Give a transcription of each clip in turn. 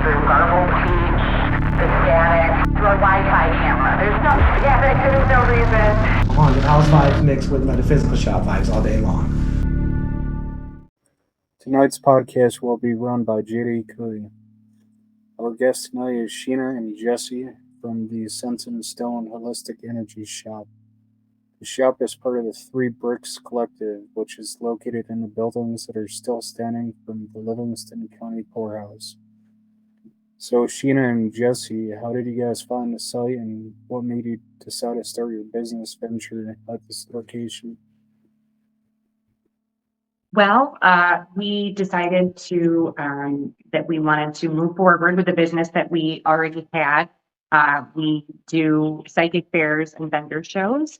through garbled speech, the static, the Wi-Fi camera. There's no reason. Haunted house vibes mixed with metaphysical shop vibes all day long. Tonight's podcast will be run by JD Curry. Our guest tonight is Sheena and Jesse from the Sense and Stone Holistic Energy Shop. The shop is part of the Three Bricks Collective, which is located in the buildings that are still standing from the Livingston County Poorhouse. So, Sheena and Jesse, how did you guys find the site and what made you decide to start your business venture at this location? Well, we decided to that we wanted to move forward with the business that we already had. We do psychic fairs and vendor shows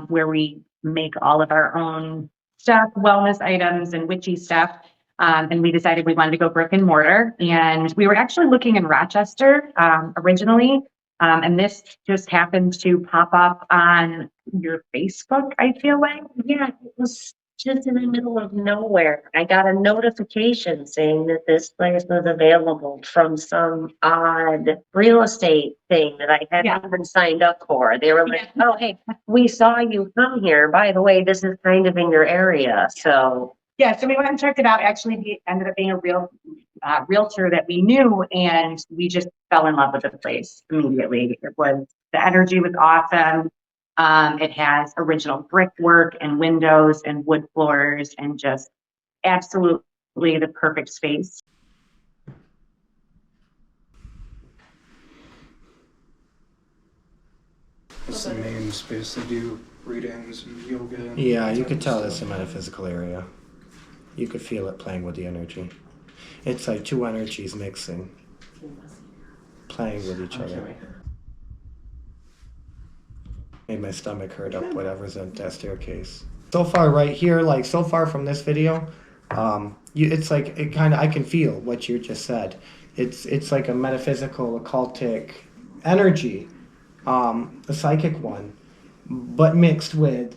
where we make all of our own stuff, wellness items and witchy stuff. And we decided we wanted to go brick and mortar. And we were actually looking in Rochester originally. And this just happened to pop up on your Facebook, I feel like. Yeah, it was just in the middle of nowhere. I got a notification saying that this place was available from some odd real estate thing that I hadn't even signed up for. They were like, oh, hey, we saw you come here. By the way, this is kind of in your area. So so we went and checked it out. Actually, he ended up being a real realtor that we knew, and we just fell in love with the place immediately. The energy was awesome. It has original brickwork and windows and wood floors and just absolutely the perfect space. It's the main space they do readings and yoga. Yeah, you could tell it's a metaphysical area. You could feel it playing with the energy. It's like two energies mixing, playing with each other. Made my stomach hurt up whatever's up that staircase. So far right here, like so far from this video, it's like it kind of, I can feel what you just said. It's like a metaphysical, occultic energy, a psychic one, but mixed with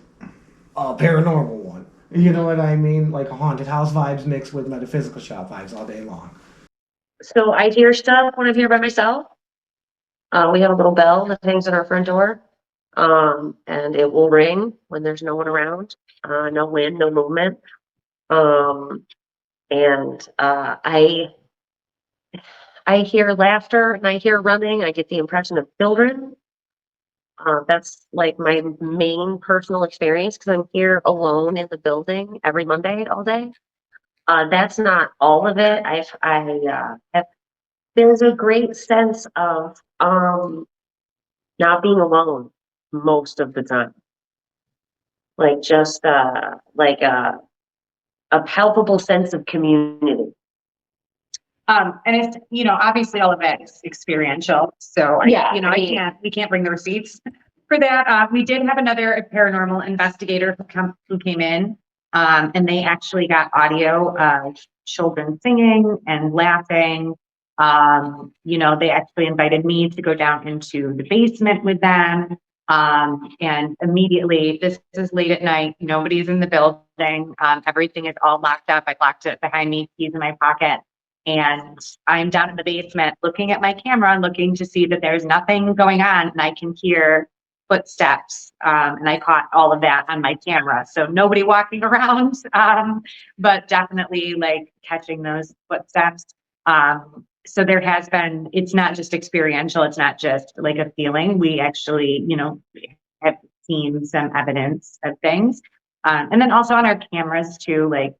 a paranormal one. You know what I mean? Like a haunted house vibes mixed with metaphysical shop vibes all day long. So I hear stuff when I'm here by myself. We have a little bell that hangs on our front door. And it will ring when there's no one around, no wind, no movement. I hear laughter and I hear running. I get the impression of children. That's like my main personal experience because I'm here alone in the building every Monday all day. That's not all of it. There's a great sense of not being alone most of the time. Like just like a palpable sense of community. And it's, obviously all of that is experiential. So we can't bring the receipts for that. We did have another paranormal investigator who came in, and they actually got audio of children singing and laughing. They actually invited me to go down into the basement with them. And immediately, this is late at night, nobody's in the building. Everything is all locked up. I locked it behind me, keys in my pocket. And I'm down in the basement looking at my camera and looking to see that there's nothing going on, and I can hear footsteps. And I caught all of that on my camera. So nobody walking around, but definitely like catching those footsteps. So there has been, it's not just experiential. It's not just like a feeling. We actually, have seen some evidence of things. And then also on our cameras too, like,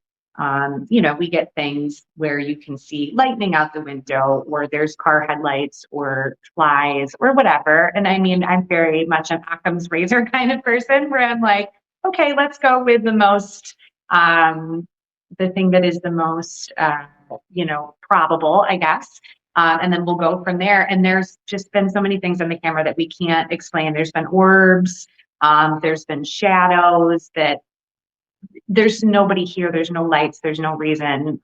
we get things where you can see lightning out the window, or there's car headlights or flies or whatever. And I mean, I'm very much an Occam's razor kind of person where I'm like, okay, let's go with the most, the thing that is the most, probable, I guess. And then we'll go from there. And there's just been so many things on the camera that we can't explain. There's been orbs, there's been shadows that there's nobody here. There's no lights. There's no reason.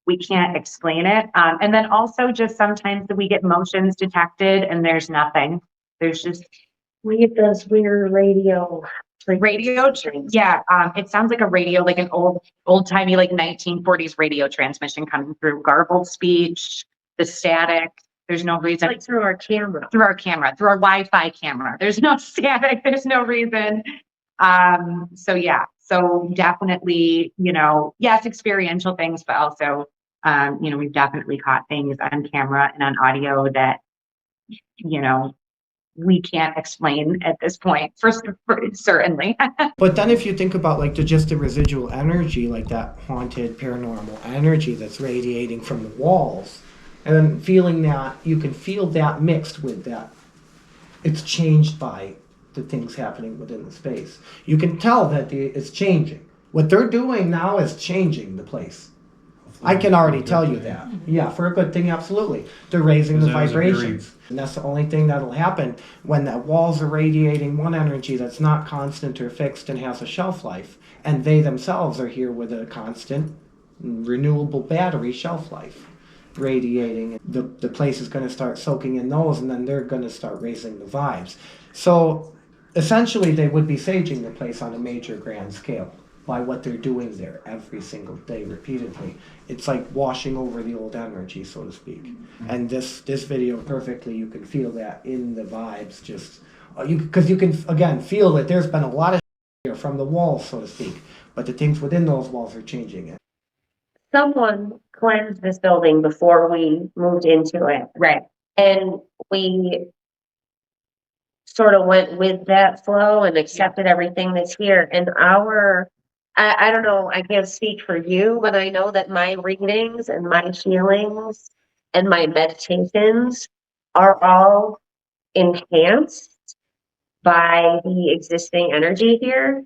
We can't explain it. And then also just sometimes we get motions detected and there's nothing. There's just we get those weird radio. Yeah. It sounds like a radio, like an old timey, like 1940s radio transmission coming through, garbled speech. the static, there's no reason. Like through our camera. Through our Wi-Fi camera. There's no static, there's no reason. So yeah, so definitely, yes, experiential things, but also, we've definitely caught things on camera and on audio that, we can't explain at this point, certainly. But then if you think about like just the residual energy, like that haunted paranormal energy that's radiating from the walls, and then feeling that, you can feel that mixed with that. It's changed by the things happening within the space. You can tell that it's changing. What they're doing now is changing the place. I can already tell you that. Yeah, for a good thing, absolutely. They're raising the vibrations. And that's the only thing that'll happen when the walls are radiating one energy that's not constant or fixed and has a shelf life. And they themselves are here with a constant, renewable battery shelf life radiating. The place is going to start soaking in those, and then they're going to start raising the vibes. So essentially, they would be saging the place on a major grand scale by what they're doing there every single day repeatedly. It's like washing over the old energy, so to speak. And this video perfectly, you can feel that in the vibes, just because you can again feel that there's been a lot of here from the walls, so to speak, but the things within those walls are changing it. Someone cleansed this building before we moved into it. Right. And we sort of went with that flow and accepted everything that's here. And I don't know, I can't speak for you, but I know that my readings and my healings and my meditations are all enhanced by the existing energy here.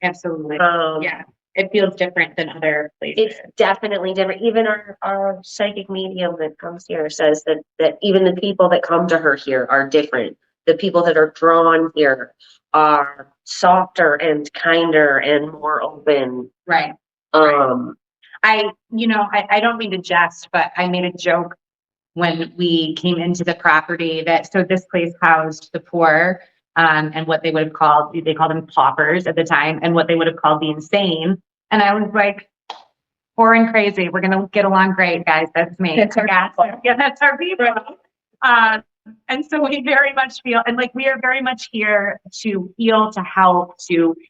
Absolutely. Yeah. It feels different than other places. It's definitely different. Even our psychic medium that comes here says that even the people that come to her here are different. The people that are drawn here are softer and kinder and more open. Right. I don't mean to jest, but I made a joke when we came into the property so this place housed the poor, and what they would have called them paupers at the time, and what they would have called the insane. And I was like, poor and crazy, we're going to get along great, guys. That's me. That's our people. Yeah, that's our people. And so we very much feel, and like, we are very much here to heal, to help,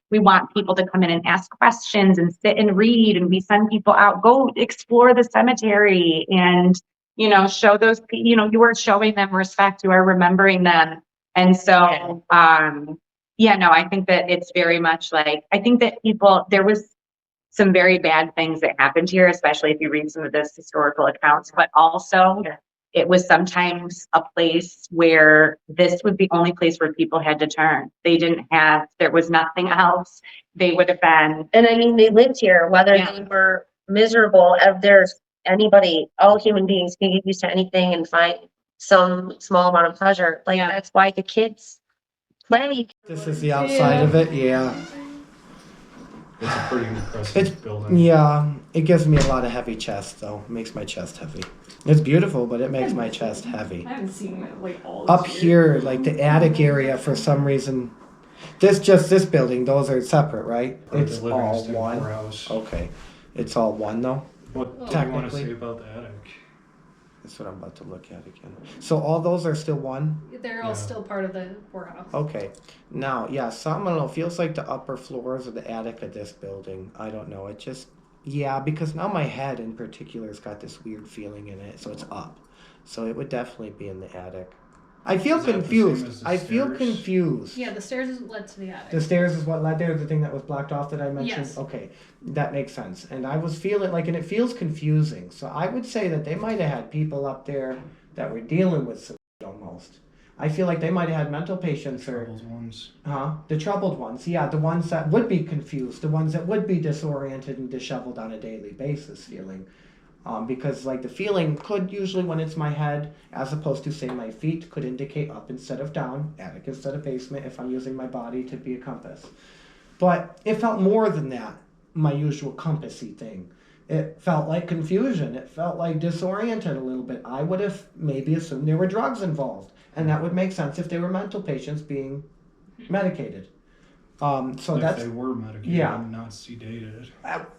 we want people to come in and ask questions and sit and read, and we send people out, go explore the cemetery and, show those, you are showing them respect, you are remembering them. And so, I think that it's very much like, I think that there was some very bad things that happened here, especially if you read some of those historical accounts, but also it was sometimes a place where this was the only place where people had to turn. There was nothing else. They would have been. And I mean, they lived here, whether they were miserable, if there's anybody, all human beings can get used to anything and find some small amount of pleasure. Like, that's why the kids play. This is the outside of it, yeah. It's a pretty impressive building. Yeah, it gives me a lot of heavy chest, though. It makes my chest heavy. It's beautiful, but it makes my chest heavy. I haven't seen it like all Up here, like the attic area, for some reason, this building, those are separate, right? It's all one. Poorhouse. Okay, it's all one though. What do you want to Technically. say about the attic? That's what I'm about to look at again. So all those are still one? They're all still part of the poorhouse. Okay. Now, yeah, some, I don't know, feels like the upper floors of the attic of this building. I don't know. It just, because now my head in particular has got this weird feeling in it, so it's up. So it would definitely be in the attic. I feel Is that the same confused. as the I feel stairs? confused. Yeah, the stairs is led to the attic. The stairs is what led there, the thing that was blocked off that I mentioned? Yes. Okay, that makes sense. And I was feeling like, and it feels confusing. So I would say that they might have had people up there that were dealing with some almost. I feel like they might have had mental patients or... Troubled ones. The troubled ones. Yeah, the ones that would be confused. The ones that would be disoriented and disheveled on a daily basis feeling. Because like the feeling could usually, when it's my head, as opposed to say my feet, could indicate up instead of down, attic instead of basement, if I'm using my body to be a compass. But it felt more than that, my usual compassy thing. It felt like confusion. It felt like disoriented a little bit. I would have maybe assumed there were drugs involved. And that would make sense if they were mental patients being medicated. So If that's they were medicated yeah. and not sedated.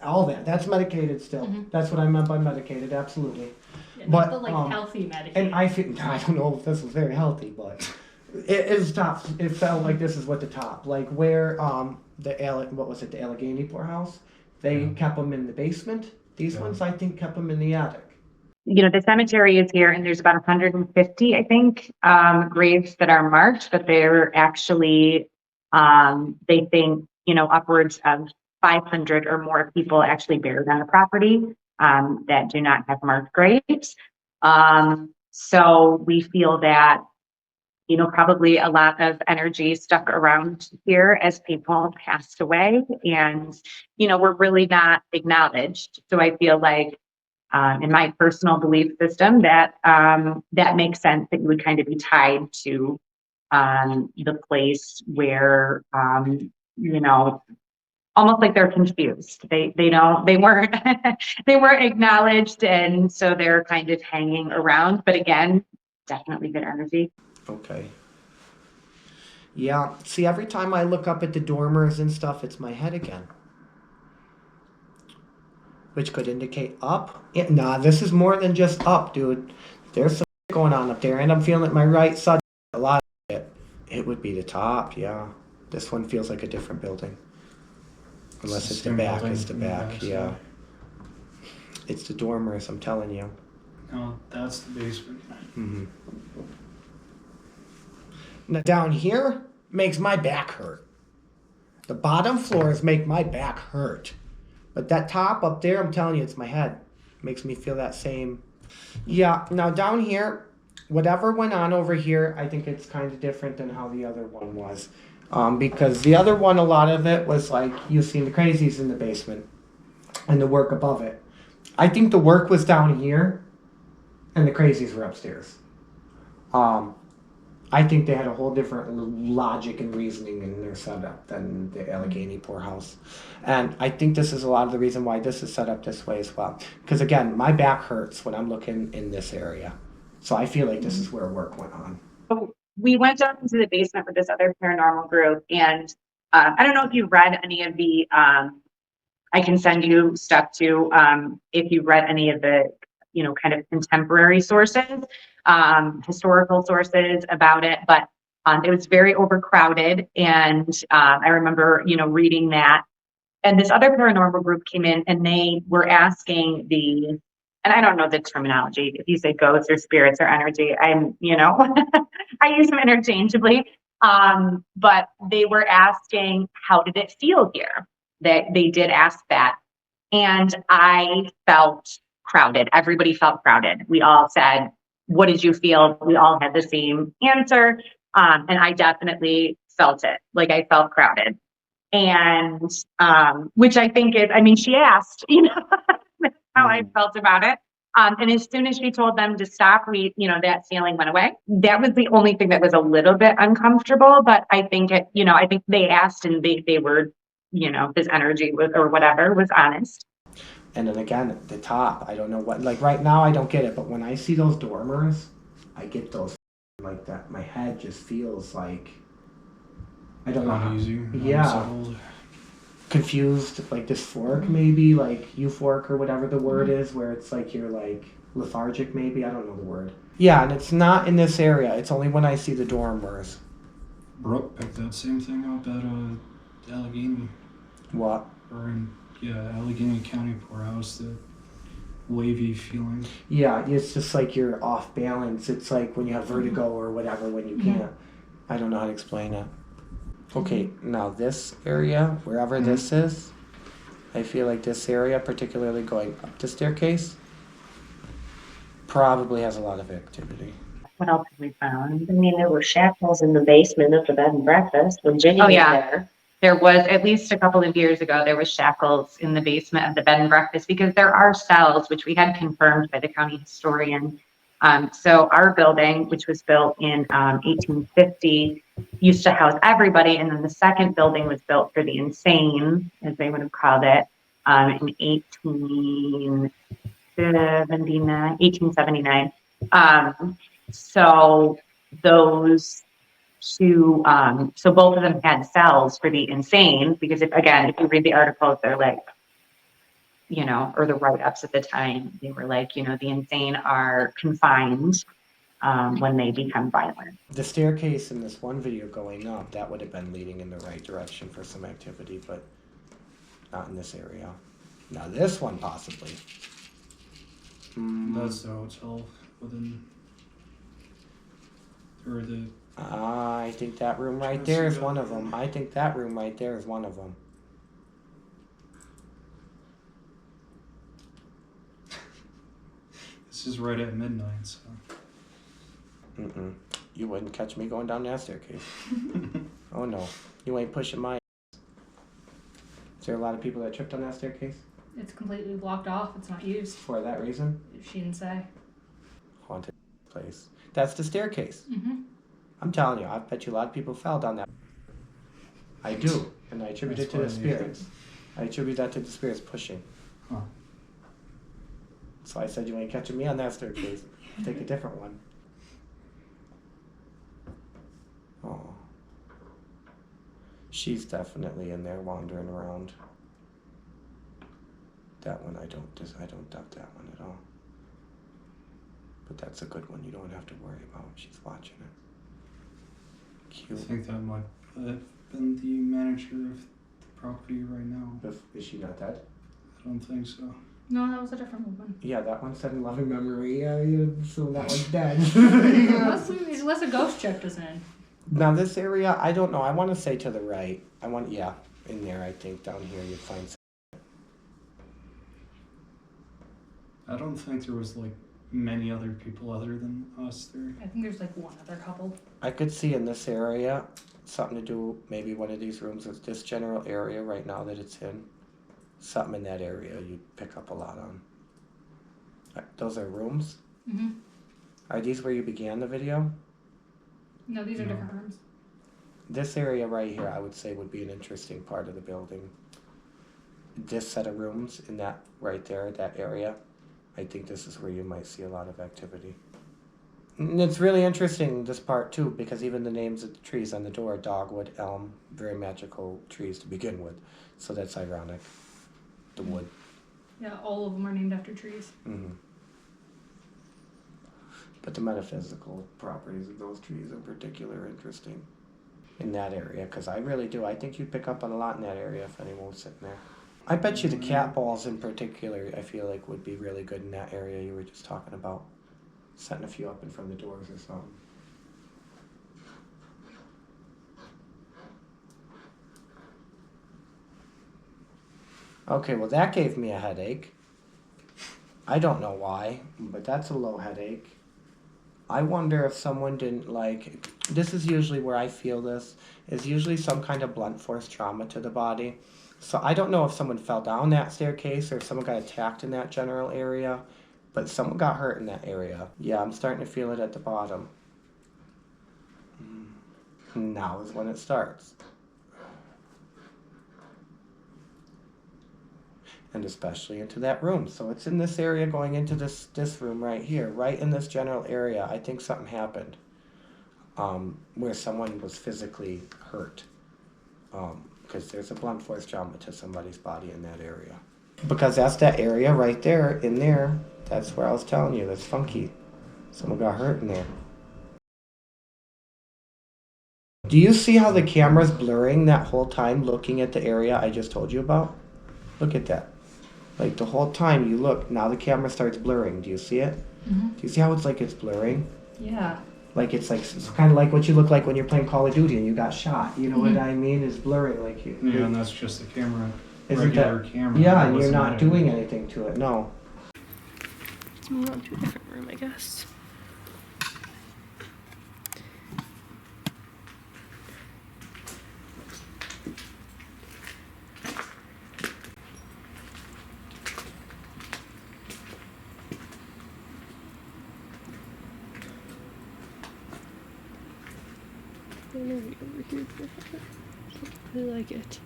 all that. That's medicated still. Mhm. That's what I meant by medicated. Absolutely. Yeah, But, not the like healthy medication. And I don't know if this was very healthy, but it is top. It felt like this is what the top, like where what was it, the Allegheny Poorhouse? They kept them in the basement. These ones, I think, kept them in the attic. You know, the cemetery is here and there's about 150, I think, graves that are marked, but they're actually, they think, you know, upwards of 500 or more people actually buried on the property, that do not have marked graves. So we feel that, you know, probably a lot of energy stuck around here as people passed away and, you know, we're really not acknowledged. So I feel like, in my personal belief system, that that makes sense that you would kind of be tied to the place where you know, almost like they're confused. They weren't they weren't acknowledged, and so they're kind of hanging around. But again, definitely good energy. Okay. Yeah. See, every time I look up at the dormers and stuff, it's my head again. Which could indicate up. Yeah, nah, this is more than just up, dude. There's some going on up there, and I'm feeling it my right side a lot of it. It would be the top, yeah. This one feels like a different building. Unless it's the Same back, building it's the from the back, back yeah. side. It's the dormers, I'm telling you. No, that's the basement. Mm-hmm. Now down here makes my back hurt. The bottom floors make my back hurt. But that top up there, I'm telling you, it's my head. Makes me feel that same. Yeah, now down here, whatever went on over here, I think it's kind of different than how the other one was. Because the other one, a lot of it was like you seen the crazies in the basement and the work above it. I think the work was down here and the crazies were upstairs. I think they had a whole different logic and reasoning in their setup than the Allegheny Poorhouse. And I think this is a lot of the reason why this is set up this way as well. Because again, my back hurts when I'm looking in this area. So I feel like this is where work went on. So we went down into the basement with this other paranormal group, and I don't know if you've read any of the, I can send you stuff too, if you've read any of the, you know, kind of contemporary sources, historical sources about it, but it was very overcrowded. And I remember, you know, reading that. And this other paranormal group came in and they were asking and I don't know the terminology, if you say ghosts or spirits or energy, I'm, you know, I use them interchangeably. But they were asking, how did it feel here? They did ask that. And I felt crowded. Everybody felt crowded. We all said, what did you feel? We all had the same answer. And I definitely felt it. Like I felt crowded. And which I think is, I mean, she asked, you know, how I felt about it. And as soon as she told them to stop, you know, that feeling went away. That was the only thing that was a little bit uncomfortable, but I think you know, I think they asked and they were, you know, this energy was, or whatever, was honest. And then again, the top, I don't know what, like right now I don't get it, but when I see those dormers, I get those like that. My head just feels like, I don't know. Uneasy, Yeah. unsettled. Confused, like dysphoric maybe, like euphoric or whatever the word is, where it's like you're like lethargic maybe, I don't know the word. Yeah, and it's not in this area, it's only when I see the dormers. Brooke picked that same thing up at Allegheny. What? Or in, Allegheny County Poorhouse, the wavy feeling. Yeah, it's just like you're off balance. It's like when you have vertigo or whatever, when you can't. I don't know how to explain it. Okay, now this area, wherever this is, I feel like this area, particularly going up the staircase, probably has a lot of activity. What else have we found? I mean, there were shackles in the basement of the bed and breakfast when Ginny Oh, was yeah. there. There was, at least a couple of years ago, there was shackles in the basement of the bed and breakfast because there are cells, which we had confirmed by the county historian. So our building, which was built in 1850, used to house everybody. And then the second building was built for the insane, as they would have called it, in 1879. So those to, so both of them had cells for the insane, because if you read the articles, they're like, you know, or the write-ups at the time, they were like, you know, the insane are confined when they become violent. The staircase in this one video going up, that would have been leading in the right direction for some activity, but not in this area. Now this one possibly. That's the hotel within, or the, I think that room right there is one of them. I think that room right there is one of them. this is right at midnight, so. Mm-mm. You wouldn't catch me going down that staircase. Oh no, you ain't pushing my. Is there a lot of people that tripped on that staircase? It's completely blocked off. It's not used. For that reason? She didn't say. Haunted place. That's the staircase. Mm-hmm. I'm telling you, I bet you a lot of people fell down that. I do, and I attribute it to the spirits. I attribute that to the spirits pushing. Huh. So I said you ain't catching me on that staircase. Take a different one. Oh. She's definitely in there wandering around. That one I don't doubt that one at all. But that's a good one you don't have to worry about. She's watching it. I Cute. think that might have been the manager of the property right now. Is she not dead? I don't think so. No, that was a different woman. Yeah, that one said in loving memory. Yeah, so that one's dead. Unless a ghost checked us in. Now this area, I don't know. I want to say to the right. In there. I think down here you'd find. I don't think there was like many other people other than us there. I think there's like one other couple. I could see in this area something to do. Maybe one of these rooms is this general area right now that it's in. Something in that area you'd pick up a lot on. Those are rooms? Mm-hmm. Are these where you began the video? No, these are No. different rooms. This area right here, I would say, would be an interesting part of the building. This set of rooms in that right there, that area, I think this is where you might see a lot of activity. And it's really interesting, this part too, because even the names of the trees on the door, dogwood, elm, very magical trees to begin with. So that's ironic. The wood. Yeah, all of them are named after trees. Mm-hmm. But the metaphysical properties of those trees in particular are interesting in that area, because I really do. I think you'd pick up on a lot in that area if anyone was sitting there. I bet you the cat balls in particular, I feel like, would be really good in that area you were just talking about. Setting a few up in front of the doors or something. Okay, well that gave me a headache. I don't know why, but that's a low headache. I wonder if someone didn't like, this is usually where I feel this, is usually some kind of blunt force trauma to the body. So I don't know if someone fell down that staircase or if someone got attacked in that general area, but someone got hurt in that area. Yeah, I'm starting to feel it at the bottom. Now is when it starts. And especially into that room. So it's in this area going into this room right here, right in this general area. I think something happened where someone was physically hurt. Because there's a blunt force trauma to somebody's body in that area. Because that's that area right there, in there. That's where I was telling you, that's funky. Someone got hurt in there. Do you see how the camera's blurring that whole time looking at the area I just told you about? Look at that. Like the whole time you look, now the camera starts blurring. Do you see it? Mm-hmm. Do you see how it's like it's blurring? Yeah. Like it's kind of like what you look like when you're playing Call of Duty and you got shot. You know what I mean? It's blurring like you. Yeah, and that's just the camera. Isn't Regular that, camera. yeah, It and you're wasn't not edited. doing anything to it. No. Let's move on to a different room, I guess. Maybe over here. I like it.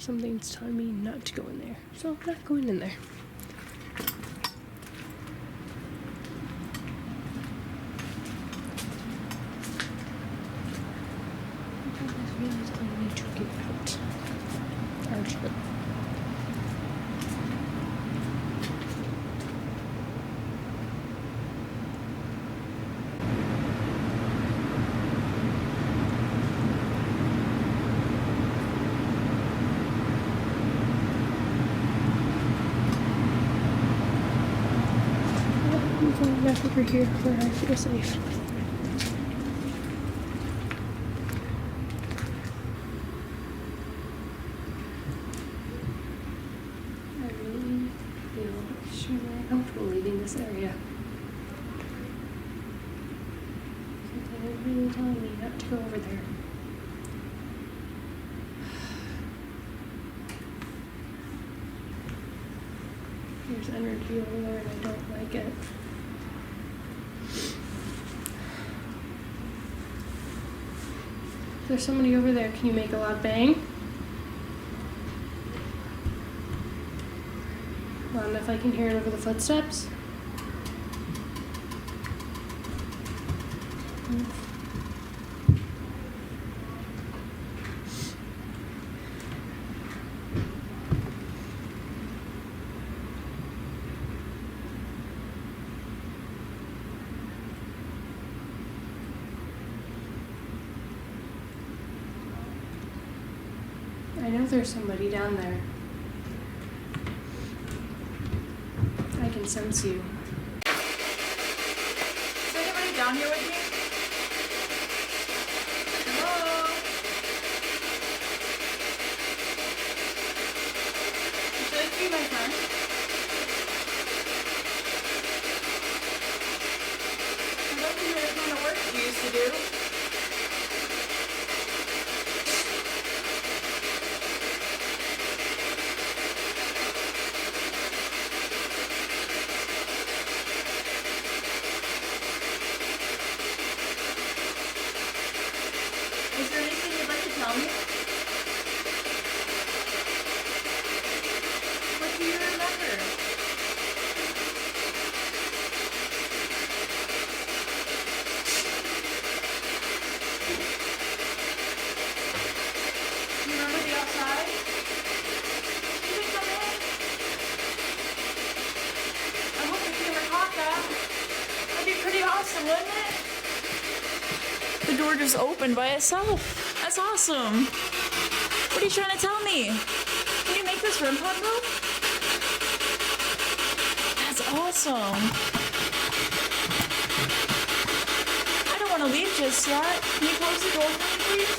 Something's telling me not to go in there, so I'm not going in there. Something's really telling me to get out. Archer. I'm going back over here where I feel safe. I really feel extremely uncomfortable leaving this area. Something is really telling me not to go over there. There's energy over there and I don't like it. If there's somebody over there, can you make a loud bang? Loud enough I can hear it over the footsteps? I know there's somebody down there. I can sense you. Is anybody down here with me? Hello? Should this be my friend? I'd love to hear the kind of work you used to do. Is there anything you'd like to tell me? What do you remember? You remember the outside? You can come in. I hope the camera caught that. That'd be pretty awesome, wouldn't it? The door just opened by itself. That's awesome. What are you trying to tell me? Can you make this room possible? That's awesome. I don't want to leave just yet. Can you close the door for me, please?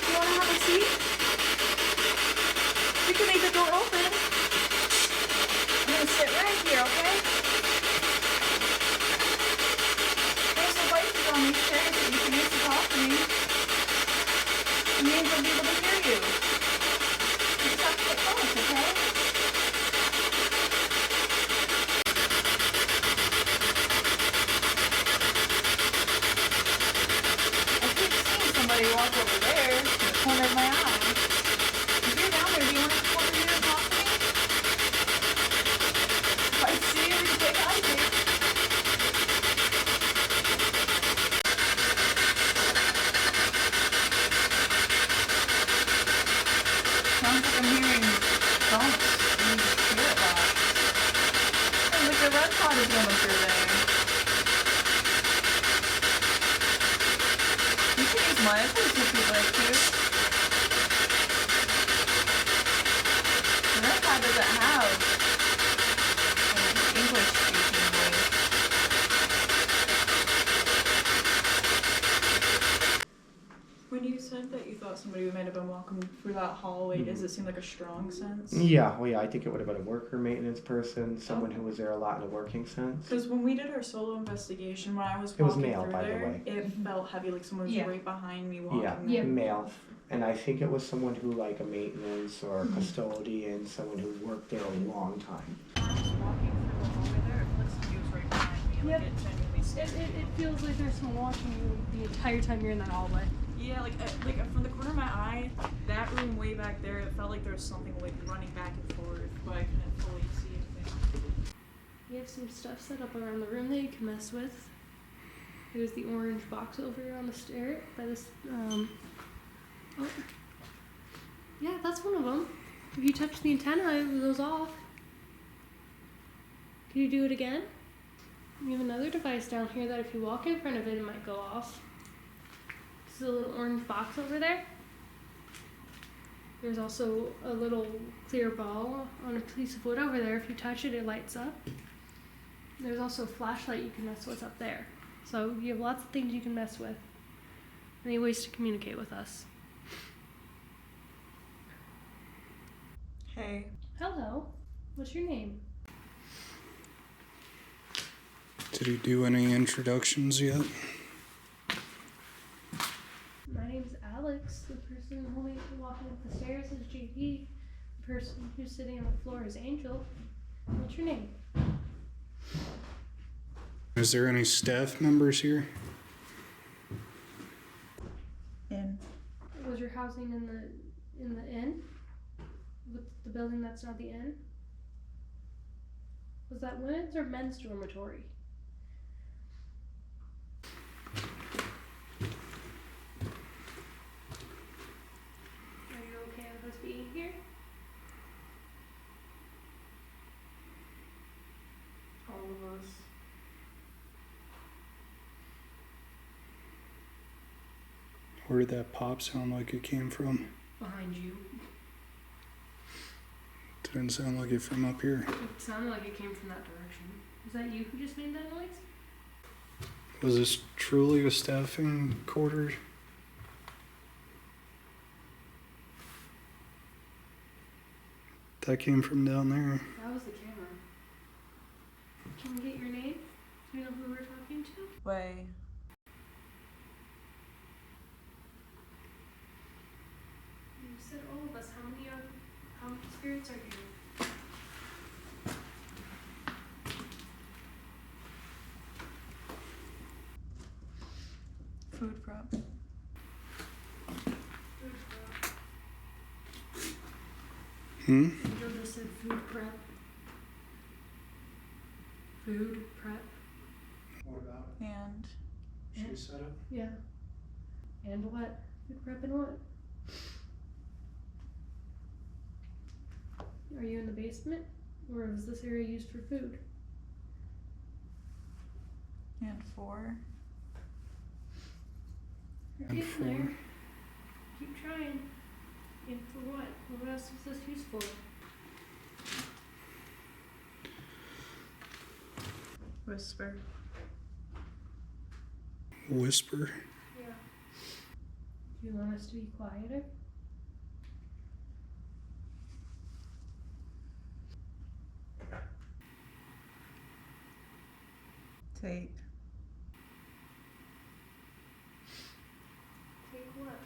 You want to have a seat? You can leave the door open. I'm going to sit right here, okay? There's devices on these chairs that you can use to talk to me. It means I'll be able to hear you. You just have to get close, okay? I keep seeing somebody walk over there in the corner of my eye. If you're down there, do you want to come over here and talk to me? If I see you, you say hi to me. Sounds like I'm hearing bumps in the spirit box. And look, the red pot is going through there. You can use my place if you'd like to. The red pot doesn't have an English speaking voice. When you said that you thought somebody might have been walking through that hallway, does it seem like a strong sense? Yeah, well, yeah, I think it would have been a worker maintenance person, someone who was there a lot in a working sense. Because when we did our solo investigation, when I was It was walking male, through by the there, way. it felt heavy, like someone was right behind me walking Yeah, there. male. And I think it was someone who, like a maintenance or a custodian, someone who worked there a long time. When I was walking through the hallway there, it felt like somebody was right behind me. Like Yep. it genuinely scared me. It feels like there's someone watching you the entire time you're in that hallway. Yeah, like from the corner of my eye, that room way back there, it felt like there was something like running back and forth, but I couldn't fully see anything. You have some stuff set up around the room that you can mess with. There's the orange box over here on the stair by this. Oh. Yeah, that's one of them. If you touch the antenna, it goes off. Can you do it again? We have another device down here that if you walk in front of it, it might go off. This is a little orange box over there. There's also a little clear ball on a piece of wood over there. If you touch it, it lights up. There's also a flashlight you can mess with up there. So you have lots of things you can mess with. Many ways to communicate with us. Hey. Hello. What's your name? Did he do any introductions yet? My name's Alex. The person walking up the stairs is JD. The person who's sitting on the floor is Angel. What's your name? Is there any staff members here? In. Was your housing in the inn? With the building that's not the inn? Was that women's or men's dormitory? Are you okay with us being here? All of us. Where did that pop sound like it came from? Behind you. Didn't sound like it from up here. It sounded like it came from that direction. Was that you who just made that noise? Was this truly a staffing quarter? That came from down there. That was the camera. Can we get your name? Do you know who we're talking to? Way. You said all of us. How many spirits are here? Food prep. Food prep. Angel just said food prep. Food prep. What about it? And She said it? Yeah. And what? Food prep and what? Are you in the basement? Or is this area used for food? and 4. You're And getting 4. there. Keep trying. And for what? What else is this useful? Whisper. Whisper. Yeah. Do you want us to be quieter? Take. Take what?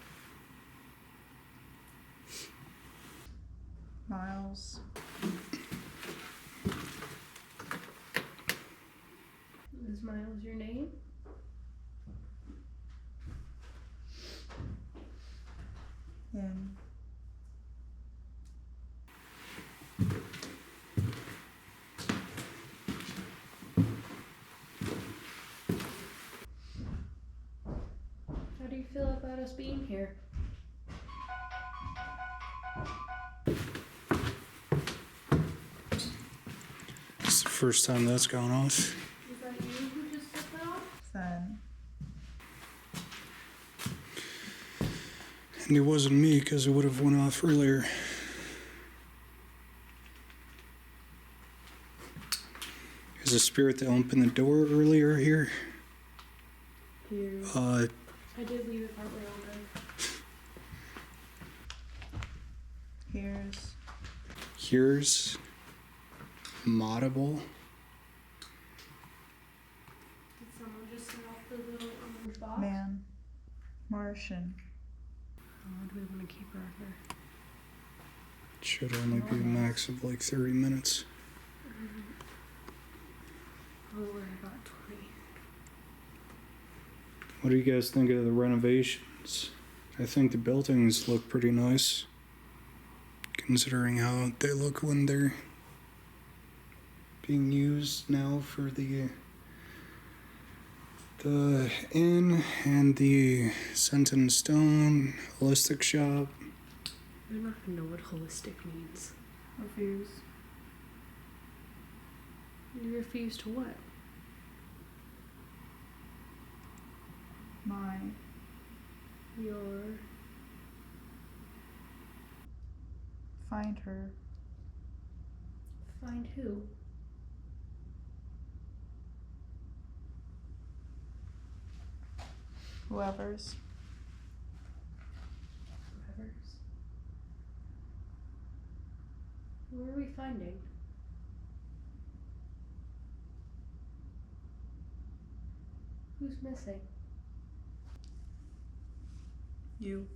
Miles. Is Miles your name? In. How do you feel about us being here? It's the first time that's gone off. Is that you who just set that off? Then. And it wasn't me because it would have went off earlier. Is the spirit that opened the door earlier here? Here. Uh, I did leave it partly open. Here's. here's Moddable. Did someone just set off the little orange box? Man. Martian. How long do we want to keep her here? Should only be a max of like 30 minutes. Oh, we're about 20. What do you guys think of the renovations? I think the buildings look pretty nice, considering how they look when they're being used now for the inn and the Scent and Stone holistic shop. I don't even know what holistic means. Refuse. You refuse to what? My. Your. Find her. Find who? Whoever's. Whoever's. Who are we finding? Who's missing? You.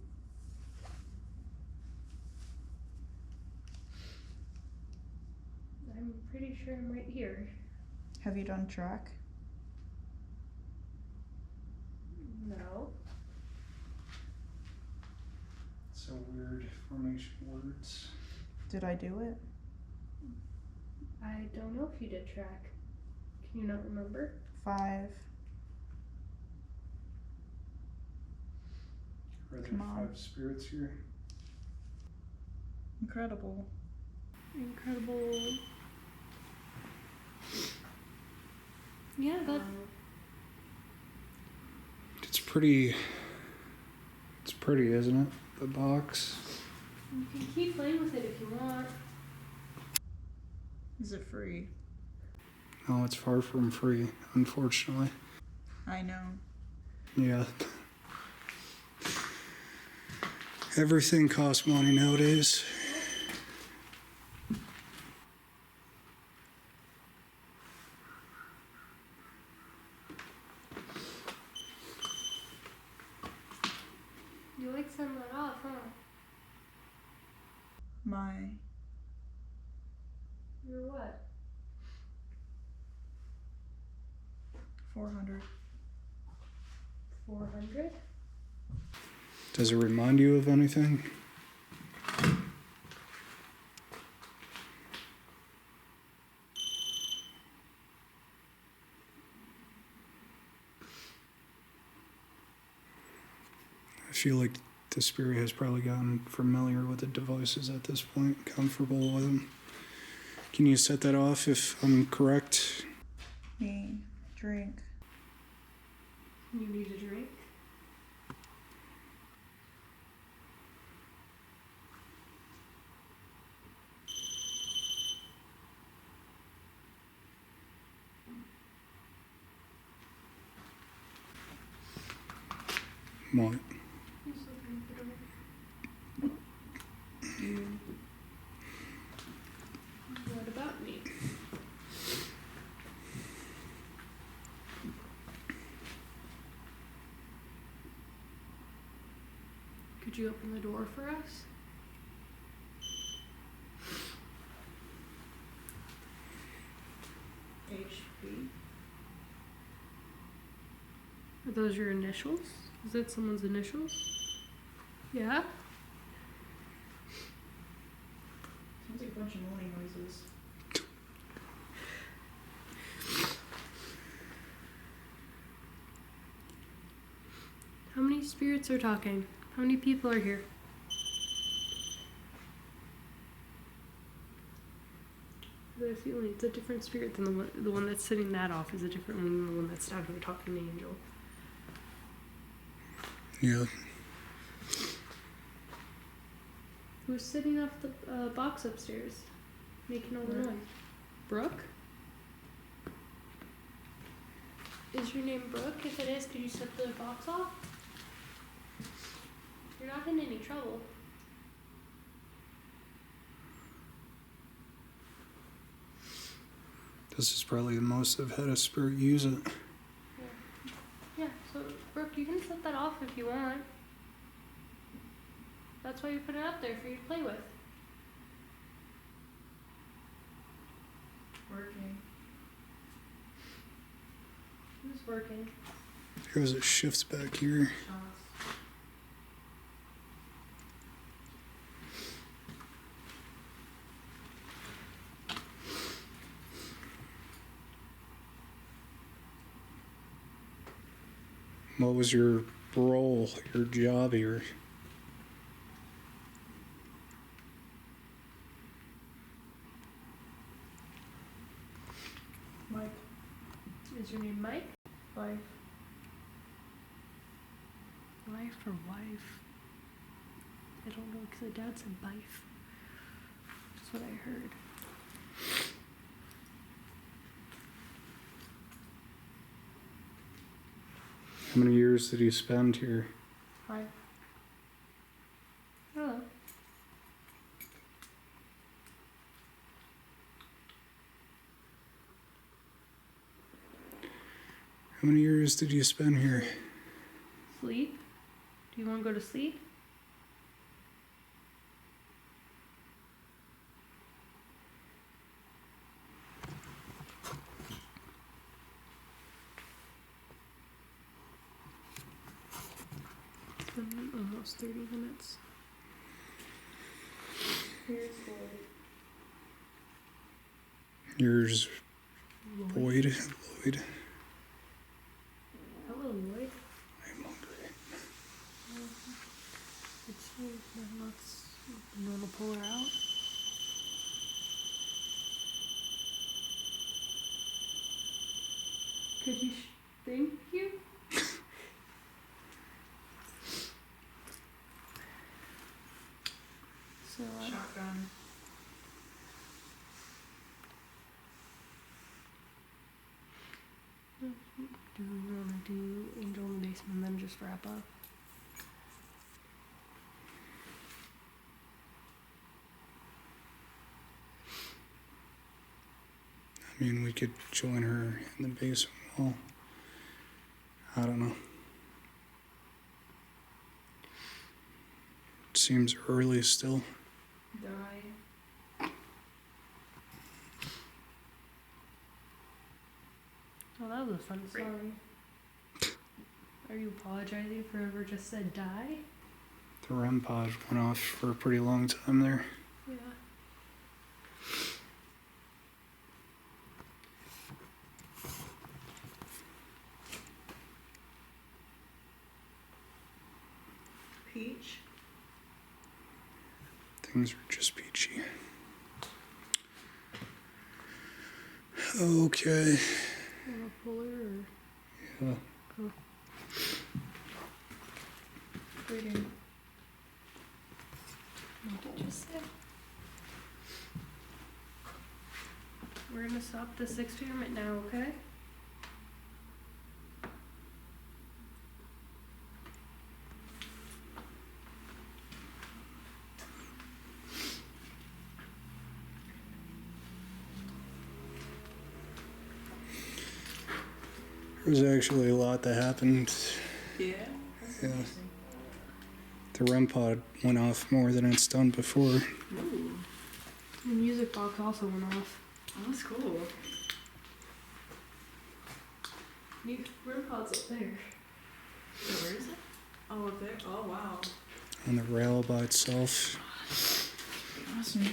I'm pretty sure I'm right here. Have you done track? No. So weird formation words. Did I do it? I don't know if you did track. Can you not remember? 5. Are there Come on. 5 spirits here? Incredible. Incredible. Yeah, that. It's pretty, isn't it? The box. You can keep playing with it if you want. Is it free? No, it's far from free, unfortunately. I know. Yeah. Everything costs money nowadays. You like setting that off, huh? My. You're what? 400. 400? Does it remind you of anything? I feel like the spirit has probably gotten familiar with the devices at this point, comfortable with them. Can you set that off if I'm correct? Me. Drink. You need a drink? What? Who's looking for the You. What about me? Could you open the door for us? HP. Are those your initials? Is that someone's initials? Yeah? Sounds like a bunch of moaning noises. How many spirits are talking? How many people are here? I have a feeling it's a different spirit than the one that's sitting that off is a different one than the one that's down here talking to Angel. Yeah. Who's sitting off the box upstairs, making all the noise? Brooke? Is your name Brooke? If it is, could you set the box off? You're not in any trouble. This is probably the most I've had a spirit use it. Yeah, so Brooke, you can set that off if you want. That's why we put it up there for you to play with. Working. Who's working? Here's it shifts back here. Shots. What was your role, your job here? Mike. Is your name Mike? Wife. Wife or wife? I don't know because the dad said wife. That's what I heard. How many years did you spend here? 5. Hello. How many years did you spend here? Sleep? Do you want to go to sleep? It's been almost 30 minutes. Here's Yours, Lloyd. Lloyd. Hello, Lloyd. I'm hungry. It's let's normal pull her out. Could you thank you? So Shotgun. do we want to do Angel in the Basement and then just wrap up? I mean, we could join her in the basement wall. I don't know. It seems early still. Die. Oh, that was a fun song. Are you apologizing for whoever just said die? The REM pod went off for a pretty long time there. Yeah. Peach. Things were just peachy. Okay. Want to pull her or? Yeah. Cool. Waiting. What did you say? We're gonna stop this experiment now, okay? There was actually a lot that happened. Yeah. Yeah. The REM pod went off more than it's done before. Ooh. The music box also went off. Oh, that's cool. REM pod's up there. So where is it? Oh, up there. Oh, wow. On the rail by itself. Awesome.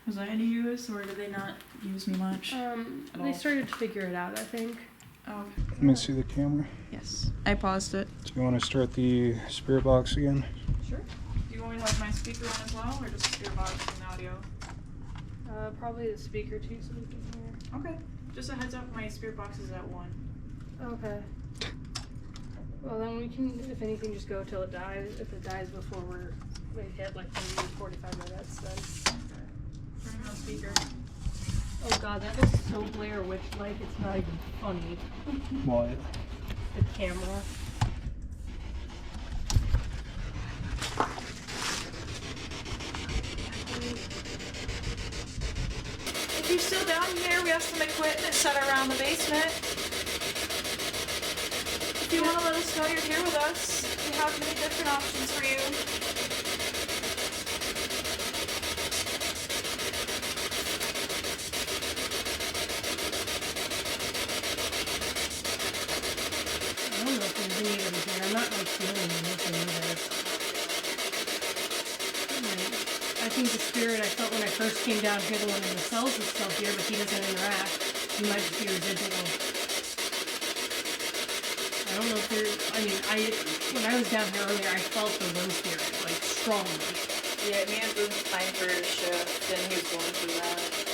Was that any use, or did they not use much? At They all? started to figure it out, I think. Oh, Let me see the camera. yes. I paused it. Do you want to start the spirit box again? Sure. Do you want me to have my speaker on as well, or just your box and audio? Probably the speaker too, so we can hear. Okay. Just a heads up, my spirit box is at 1. Okay. Well, then we can, if anything, just go till it dies. If it dies before we hit like 30 or 45 minutes, then. Turn it on speaker. Oh god, that looks so Blair Witch like, it's not even funny. What? The camera. If you're still down here, we have some equipment set around the basement. If you want to let us know you're here with us, we have many different options for you. I don't know if there's any of them here. I'm not like feeling anything either. I think the spirit I felt when I first came down here, the one in the cells is still here, but he doesn't interact. He might just be residual. don't know if when I was down here earlier, I felt the wind spirit, like, strongly. Yeah, me and Bruce signed for his shift, and he was going through that.